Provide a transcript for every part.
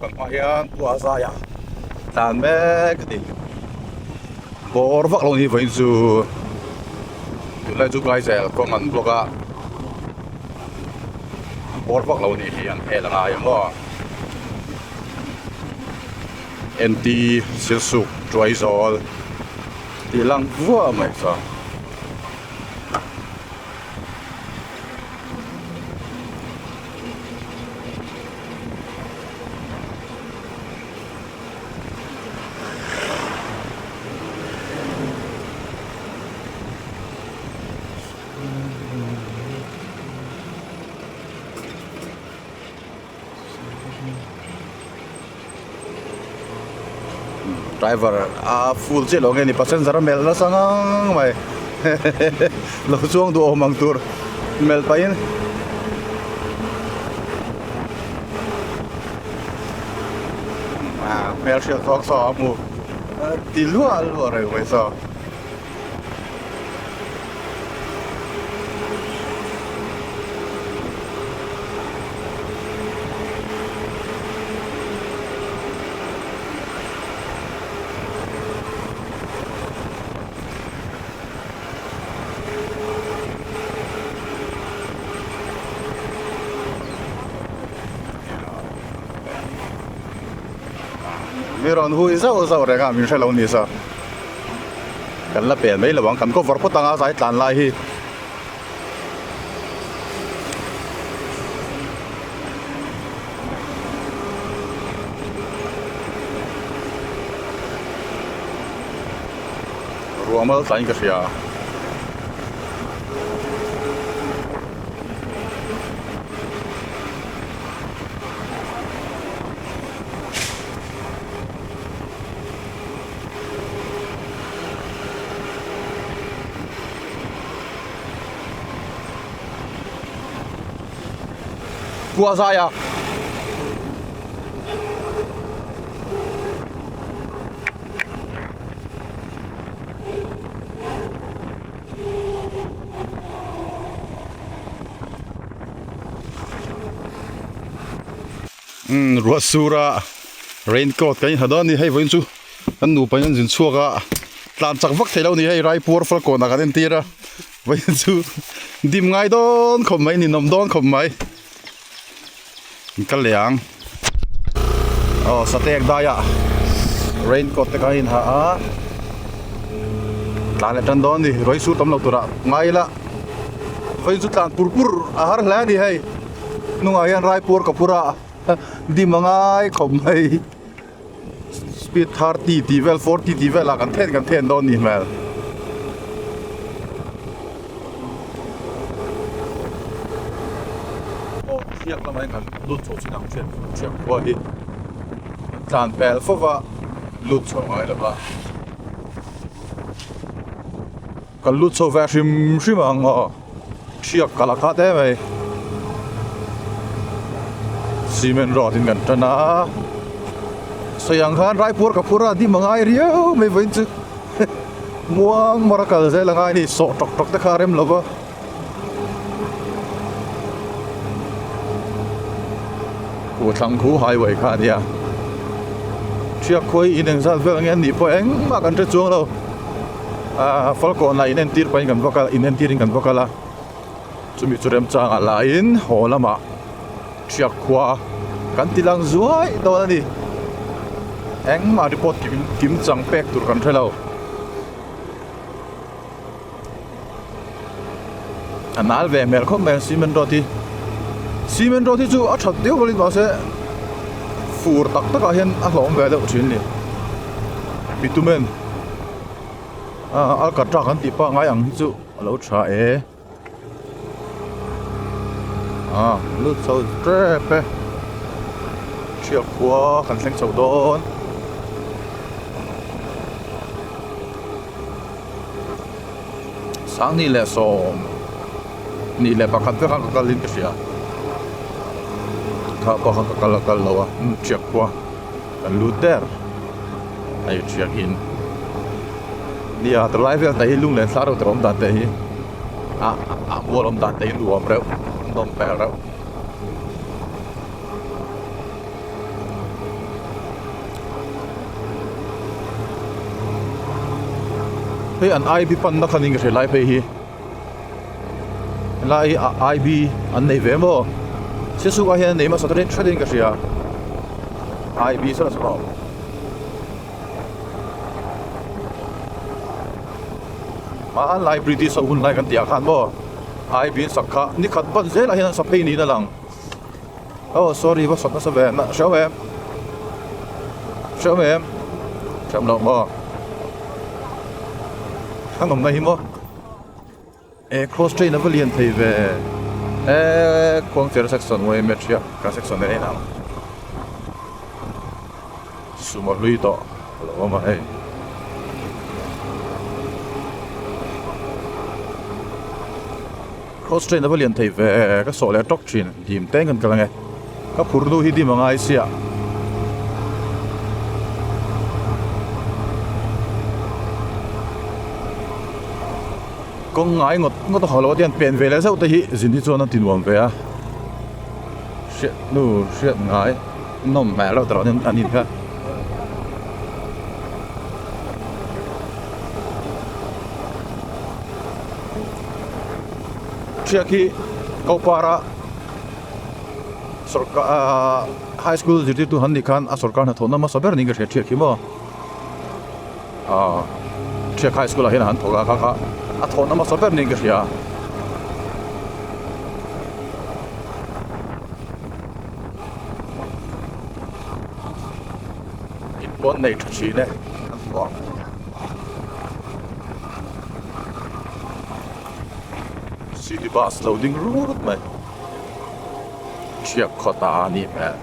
kan hian khua zuaih tlan mek ti bor vak lo ni vein chu lai chu ngai zel ko man bloka bor vak lo ni hian helanga yamo enti silsuk zuaih zol ti lang vua mai sa driver full che lo nge ni passenger mel la sangang mai lo chuang du omang tur mel pahin mel shil thok so mu ti lua re wei so miron hui zau renga min shelo ni sa kan la pen mai lawang kan ko vor potanga sai tlan lai hi ruamal sai ka sia khua zuaih ruột sura raincoat cái hado ni hay với chú anh nụ bây giờ chua cả làm chắc vắt thế đâu ni hay rai pur phật còn là cái tiền ra với chú dim ngay đón không mấy ni nằm đón không mấy cái liang sa tek daya raincoat te kain ha tlan tan don ni roi su tam lo tura ngai la với chú tlan pur har la ni hay nung ayan rai pur ka pura di mangai không mấy speed 30 level 40 level là kan then don ni mel Thiak làm anh cần lút chỗ chỉ nằm chuyện qua đi tlan pel phô va lút chỗ ngay là ba cần lút chỗ về sim mà ngọ Thiak cả là khác thế vậy cement rod in gần chân á sayang khan raipur kapura di mangai riau me vin chu muang marakal ze langai ni so tok te kharem lova ku thang khu highway kha dia Thiak khoi in ang sal vel ngen ni po eng ma kan tre chuang lo falcon la inen tir pain kan vokal inen tiring kan vokala chumi churem changa la in holama Thiak khua kan tilang zuaih do ni eng ma report kim chang pek tur kan thelo anal ve mer khom mer cement roti chu a that deu rolin ba se fur tak a hian a hlom ve lo thin ni bitumen alcatra kan ti pa ngai ang chu lo tha e lut so trepe Thiak khua kan thleng chho don sang ni le som ni le pakhat ka kalin ka sia tha pakhat ka kal lawa Thiak khua kan luter ai Thiak in nia the live ta hi lung len saro trom da te hi bolom da te luam reu นมแปลแล้ว pe an IB pan na khaning re lai pe hi lai IB an nei ve mo se su ga hian nei ma satren trading ka ria IB sa so ma an library so hun lai kan tia khan mo IB sakha ni khat ban zel a hian sa pe ni na lang oh sorry ba sat na sa ve na show em chậm lòng mò khang ngầm này mò cross train nó vẫn liền thấy về quang chơi section ngoài metria cả section này nào sumo lui to lo mà hey cross train nó vẫn liền thấy về các số lẻ doctrine điểm tên gần cái này các phù du hi đi mà ngay xia con ngái ngót họ lo tiền tiền về lại sao tới hiện đi cho nó tiền hoàn về à shit ngái nó mẹ lo tao nên anh nhìn ha Thiak khi kau para high school jadi tu han dikan asorkan ha thona ma saber ning ke Thiak khi mo Thiak high school lah han thoga ka thon ama saber ning ke ya in bon nei chi ne city bus loading road man Thiak khota ni ma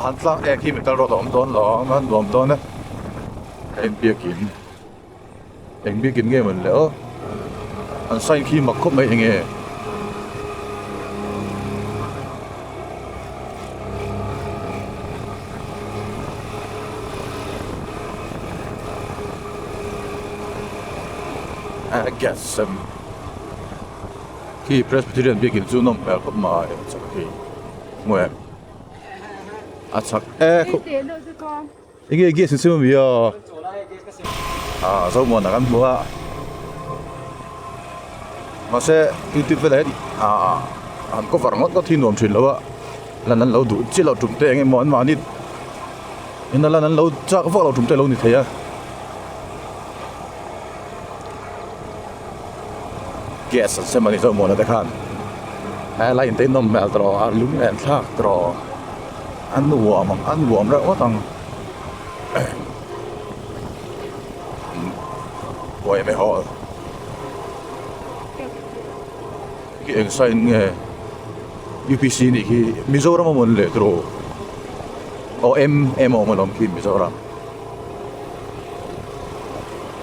anh sang khi mình ta rồi đom đón đó mà đom đón đấy em biết kín nghe mình lỡ anh say khi mà khóc mấy nghe I guess khi Presbyterian biết kín chú nông bèo khóc mà em chắc khi mua em chắc 이게 있으면요 저뭐 나간 뭐야 마세 유튜브 đấy anh có vợ ngót có thi nuông chuyện lâu là năn lâu đủ chỉ lâu trúng tệ anh món mà nít nên là năn lâu chắc có vợ lâu trúng tệ lâu như thế à guess xem mà đi rồi món là khan lại tên nôm mèo trò lúng ẹn thác trò ăn uống rồi quá thằng quay mày họ cái anh sai nghe UPC này khi Mizoram mà muốn lệ rồi em mà làm khi Mizoram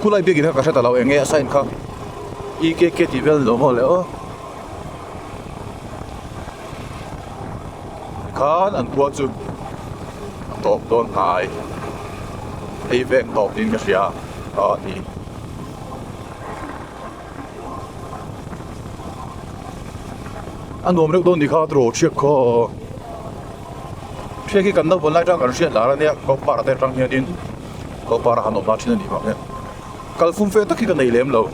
cú lại biết cái cái sao tao anh nghe sai không cái thì vel nó mà lệ khan anh qua chụp top don hai ai vek top din ka sia ni anh gồm được don đi khá trổ chiếc kho chiếc cái cần đâu vốn lại trang cần chiếc lá này có para tay trang hiện din có para hành động là trên đi vào này kalau phun phê tất khi cái này lem lâu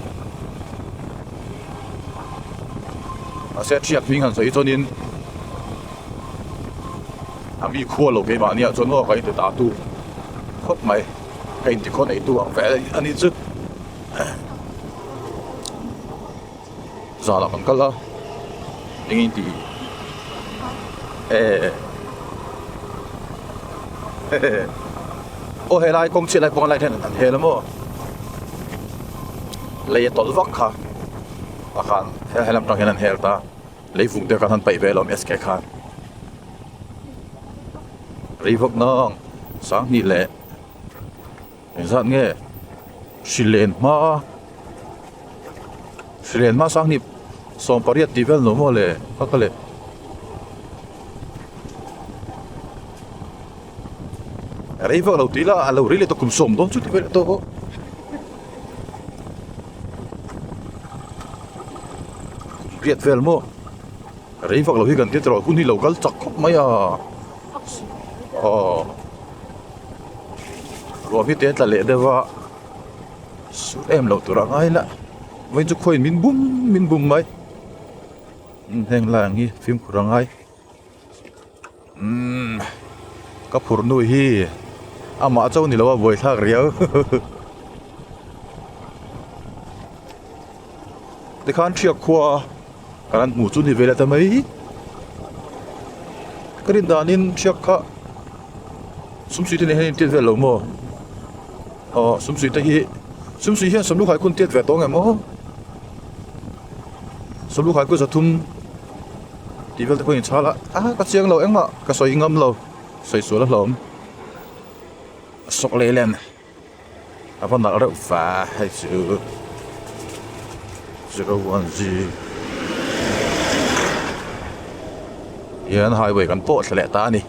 sẽ chiếc phim hành cho nên bị khua lâu cái mà nia cho nó cái để đá tu khóc mày cái thì con này tu vẽ anh ấy chứ giờ là bằng cách là những thì ô hay lại công chuyện lại còn lại thế này thế lắm ô lấy tỏi vắt ha à khan hay làm trong cái này hay ta lấy vùng tiêu can bảy về làm SK khan rì vóc nong sáng nị lệ dặn nghe xì lên mà sáng nị xong bariat đi về nó mua lệ các cái lệ rì vóc lâu tí là lâu rì lệ tôi cũng sống đó chút đi về tôi riết về mua rì vóc lâu hi gần tiết rồi cũng đi lâu gắn chặt khóc mấy à ồ rồi biết thế là lệ đây vợ suốt em lâu tuổi ngay là với chú khôi min bum mấy hình là nghe phim của răng ai các phụ nữ hi mà cháu này là vui thắc riêu để khán Thiak khua cái anh ngủ chút thì về lại tầm ấy cái điện đàn in Thiak khá sum suy thế này tiết về lâu mò sum suy thế hi sum suy hiện sum lúc hai con tiết về to ngày mò sum lúc hai con sát thum đi về tới con chả là cái chiang lâu em mà cái soi ngâm lâu soi số là lâu sọc lê lên phần nào đó phá hay chữ 010 hiện highwayกันโป๊ะแหละตานี่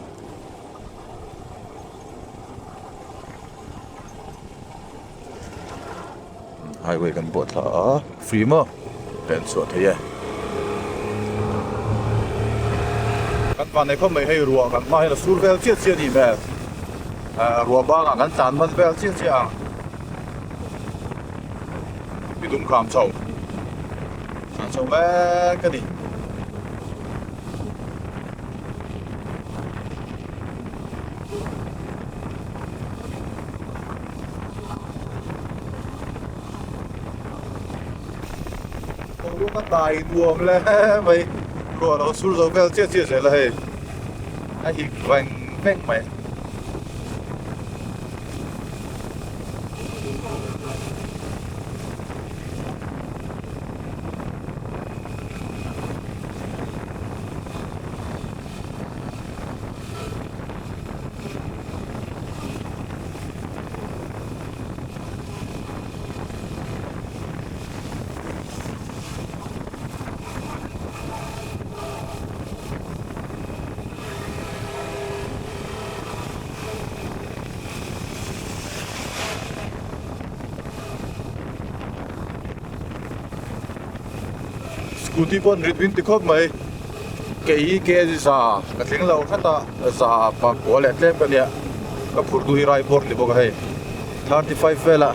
highway กันโป๊ะท่าฟรีมั้งเป็นส่วนที่กันวันนี้เขาไม่ให้รัวกันมาให้เราสู้เวลเจี๊ยดีแบบรัวบ้างกันจานมันเวลเจี๊ยมีตุ้มคำเช่าแม่กันดิลูกก็ตายดวงแล้วไปก็เราสู้เราเวลเจี๊ยเสร็จเลยไอ้หิกแหว่งแม่งไหมกูที่คนริดวินติคบไหมเกย์ซากระถิ่งเราขั้นตาซาปากหัวแหลกเล่มกันเนี่ยก็พูดดูฮีไรพอร์ตที่บอกให้35เวลา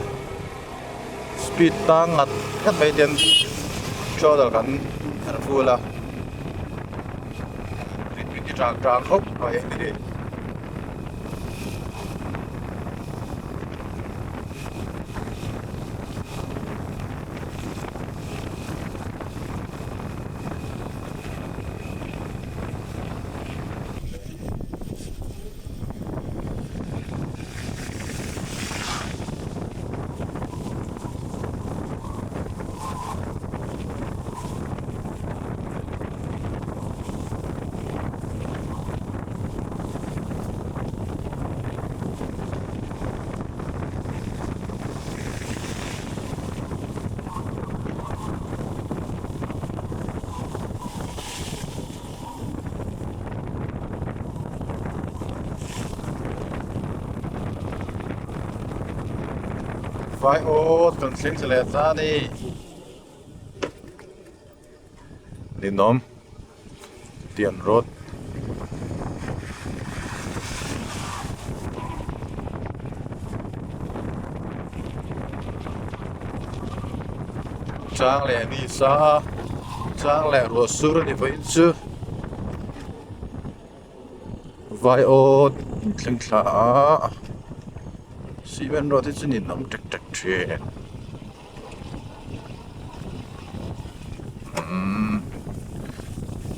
สปีดตั้งอัดขั้นไปเดินชอดกันขั้นฟูละริดวินที่จางครบไปนี่ไฟโอ๊ตจนสิ้นเฉลี่ยซะนี่ดินน้ำเตียนรถจ้างแหล่นี่ซะจ้างแหล่รัวสุรนี่ไปซื้อไฟโอ๊ตถึงขาซีเวนรถที่จะนินน้ำจักเทรน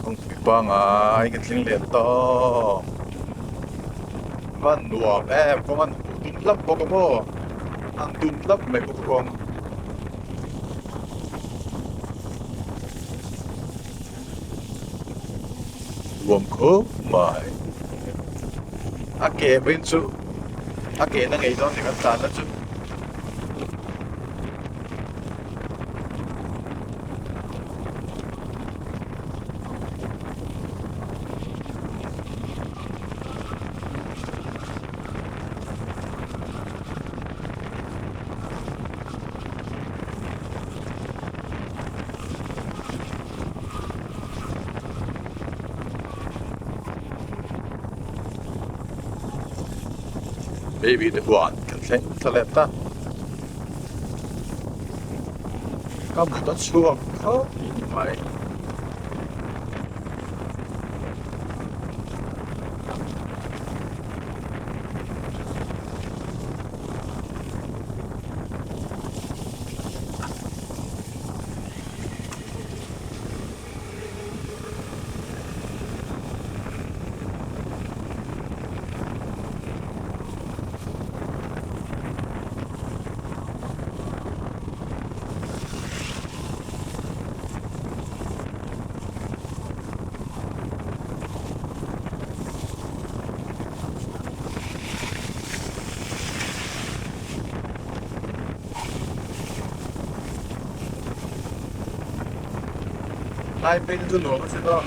คงปิดบ้างไอ้กันทิ้งเลียนต่อมันหนวกแอบก็มันตุ้มลับปกป้ออันตุ้มลับไม่ปกป้องรวมครบไม่อาเก็บเป็นสุOke, nang ito dengan tanah tu. baby the one kan thlen thaleta kam ta chuak kho mai lai pin tu no se do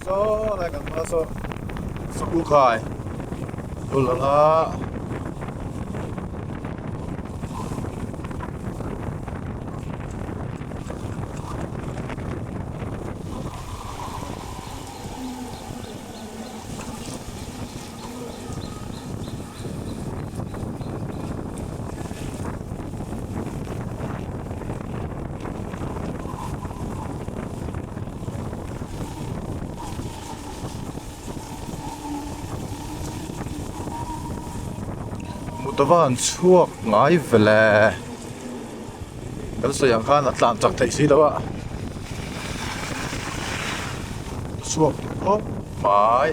so lại gần đó so u khai ulala tavan chuak ngai vele kan so yang khan atlan chak thei si dawa chuak oh mai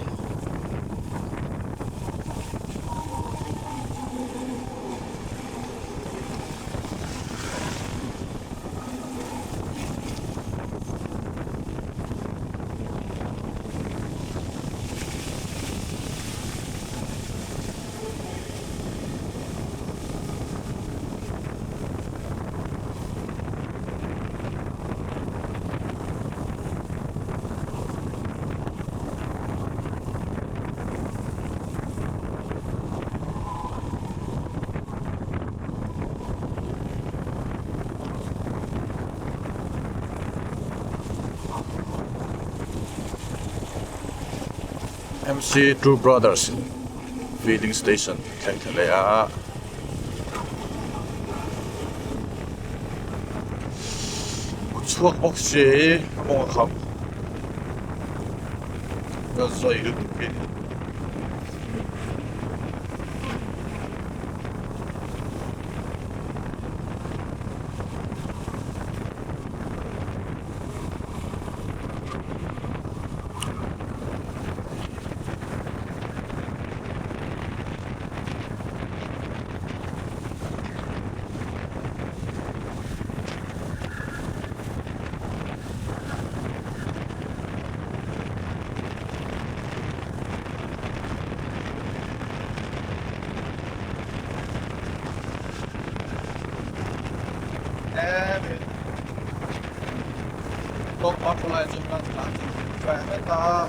MC Two Brothers Feeding Station Thai a chuak oxy mo kham ka zuaih lu pin Top up lại chúng ta phải ta